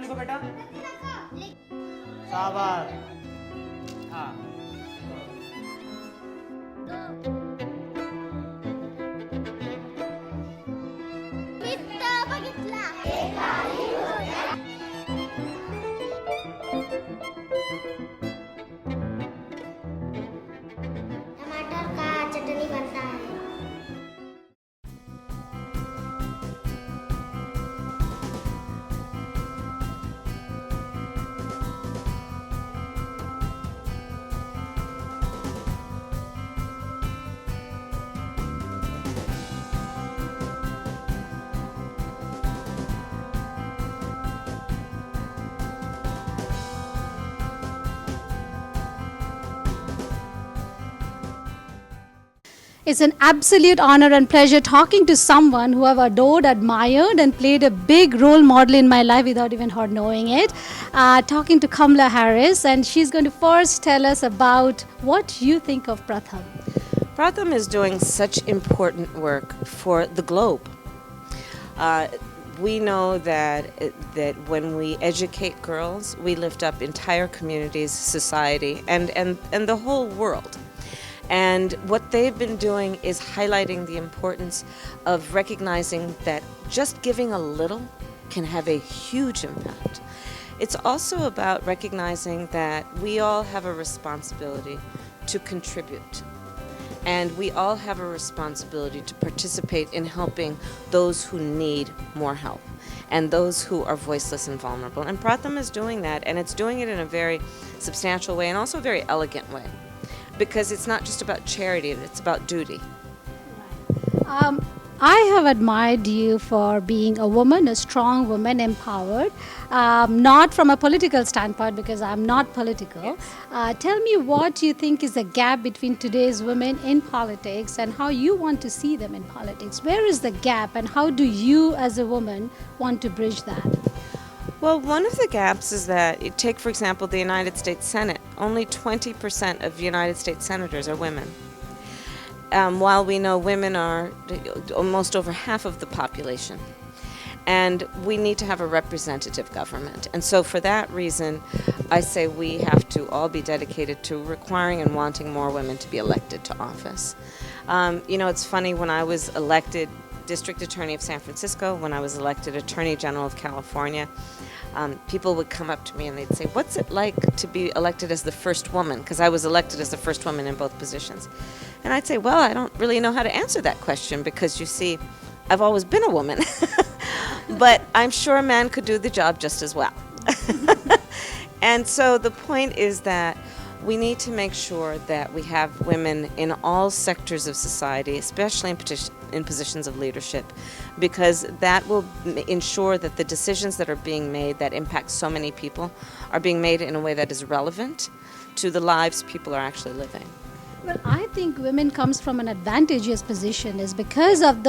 देखो बेटा शाबाश हाँ टमाटर का चटनी बनता है। It's an absolute honor and pleasure talking to someone who I've adored, admired, and played a big role model in my life without even her knowing it. Talking to Kamala Harris, and she's going to first tell us about what you think of Pratham. Pratham is doing such important work for the globe. We know that when we educate girls, we lift up entire communities, society, and the whole world. And what they've been doing is highlighting the importance of recognizing that just giving a little can have a huge impact. It's also about recognizing that we all have a responsibility to contribute. And we all have a responsibility to participate in helping those who need more help and those who are voiceless and vulnerable. And Pratham is doing that, and it's doing it in a very substantial way and also a very elegant way. Because it's not just about charity, it's about duty. I have admired you for being a woman, a strong woman, empowered, not from a political standpoint because I'm not political. Tell me what you think is the gap between today's women in politics and how you want to see them in politics. Where is the gap and how do you as a woman want to bridge that? Well, one of the gaps is that, take for example the United States Senate, only 20% of United States senators are women. While we know women are almost over half of the population. And we need to have a representative government. And so for that reason, I say we have to all be dedicated to requiring and wanting more women to be elected to office. It's funny, when I was elected District Attorney of San Francisco, when I was elected Attorney General of California, people would come up to me and they'd say, what's it like to be elected as the first woman? Because I was elected as the first woman in both positions. And I'd say, well, I don't really know how to answer that question because, you see, I've always been a woman. But I'm sure a man could do the job just as well. And so the point is that we need to make sure that we have women in all sectors of society, especially in positions of leadership, because that will ensure that the decisions that are being made that impact so many people are being made in a way that is relevant to the lives people are actually living. Well, I think women comes from an advantageous position is because of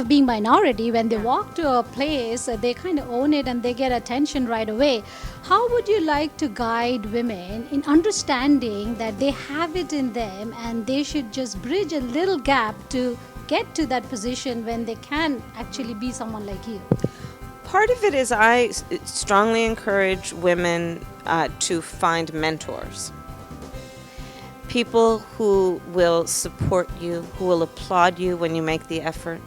being minority. When they walk to a place, they kind of own it and they get attention right away. How would you like to guide women in understanding that they have it in them and they should just bridge a little gap to get to that position when they can actually be someone like you? Part of it is I strongly encourage women to find mentors. People who will support you, who will applaud you when you make the effort,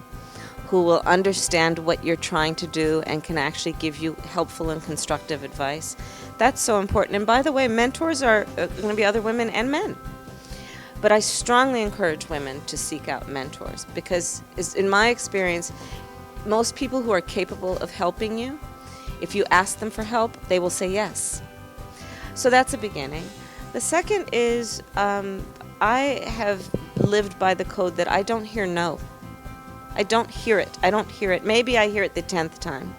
who will understand what you're trying to do and can actually give you helpful and constructive advice. That's so important. And by the way, mentors are going to be other women and men. But I strongly encourage women to seek out mentors because, in my experience, most people who are capable of helping you, if you ask them for help, they will say yes. So that's a beginning. The second is I have lived by the code that I don't hear no. I don't hear it. Maybe I hear it the 10th time.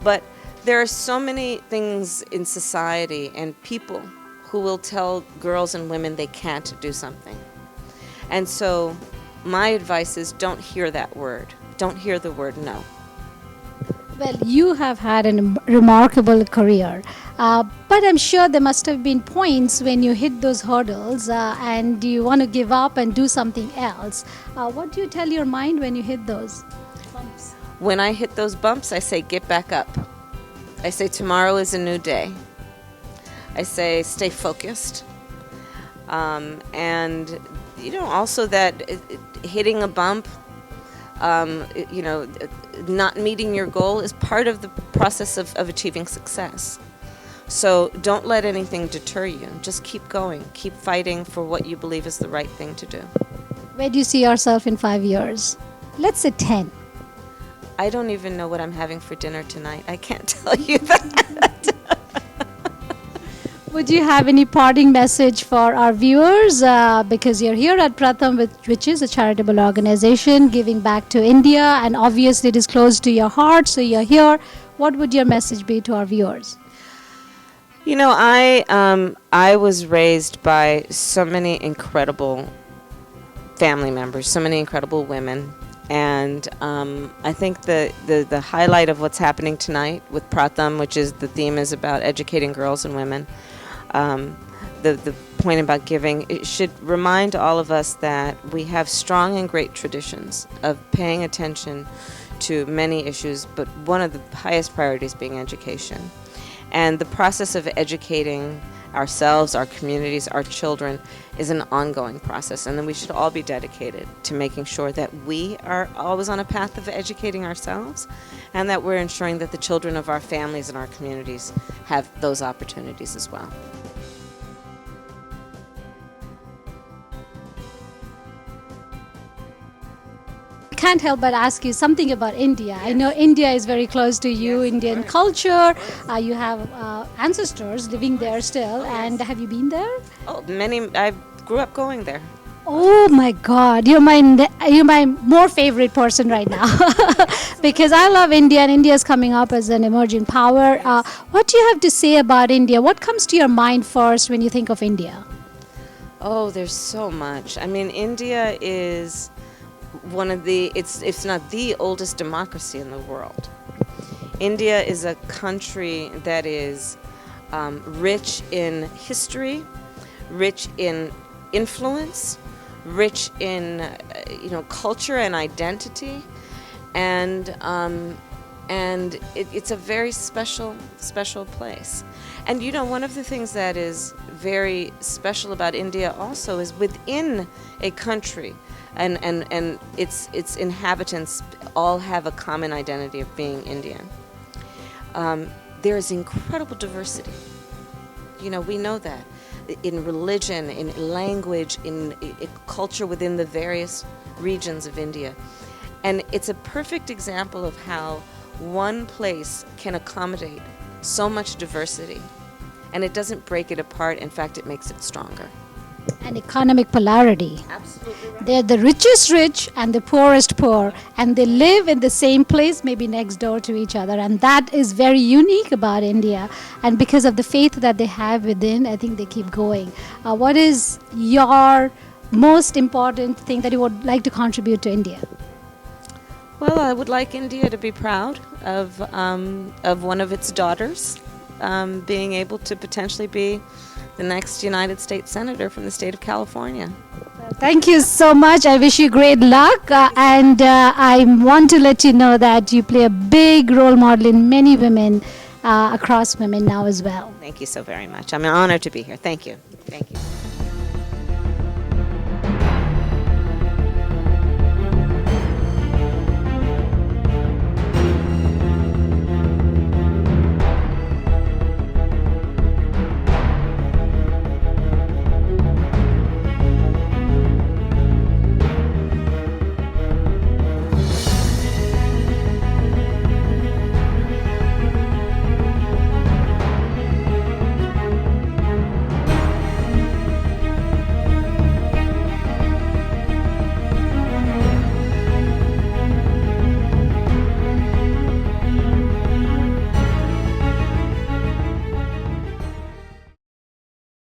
But there are so many things in society and people who will tell girls and women they can't do something. And so my advice is don't hear that word. Don't hear the word no. Well, you have had a remarkable career, but I'm sure there must have been points when you hit those hurdles and you want to give up and do something else. What do you tell your mind when you hit those bumps? When I hit those bumps, I say, get back up. I say, tomorrow is a new day. I say, stay focused. And, also that hitting a bump, not meeting your goal is part of the process of achieving success. So don't let anything deter you. Just keep going. Keep fighting for what you believe is the right thing to do. Where do you see yourself in 5 years? Let's say 10. I don't even know what I'm having for dinner tonight. I can't tell you that. Would you have any parting message for our viewers? Because you're here at Pratham, which is a charitable organization giving back to India, and obviously it is close to your heart, so you're here. What would your message be to our viewers? I was raised by so many incredible family members, so many incredible women. And I think the highlight of what's happening tonight with Pratham, which is the theme is about educating girls and women, the point about giving, it should remind all of us that we have strong and great traditions of paying attention to many issues, but one of the highest priorities being education. And the process of educating ourselves, our communities, our children is an ongoing process, and then we should all be dedicated to making sure that we are always on a path of educating ourselves, and that we're ensuring that the children of our families and our communities have those opportunities as well. Can't help but ask you something about India. I know India is very close to you, Indian culture. You have ancestors living there still, and have you been there? Oh, I grew up going there. Oh my God, you're my more favorite person right now because I love India, and India is coming up as an emerging power. What do you have to say about India? What comes to your mind first when you think of India? Oh, there's so much. I mean, India is one of the, it's not the oldest democracy in the world. India is a country that is rich in history, rich in influence, rich in culture and identity, and it's a very special place. And one of the things that is very special about India also is within a country, and its inhabitants all have a common identity of being Indian. There is incredible diversity. We know that in religion, in language, in culture within the various regions of India. And it's a perfect example of how one place can accommodate so much diversity. And it doesn't break it apart. In fact, it makes it stronger. And economic polarity. Absolutely right. They're the richest rich and the poorest poor, and they live in the same place, maybe next door to each other. And that is very unique about India. And because of the faith that they have within, I think they keep going. What is your most important thing that you would like to contribute to India? Well, I would like India to be proud of one of its daughters being able to potentially be the next United States Senator from the state of California. Thank you so much. I wish you great luck. And I want to let you know that you play a big role model in many women across Womennow as well. Thank you so very much. I'm honored to be here. Thank you. Thank you.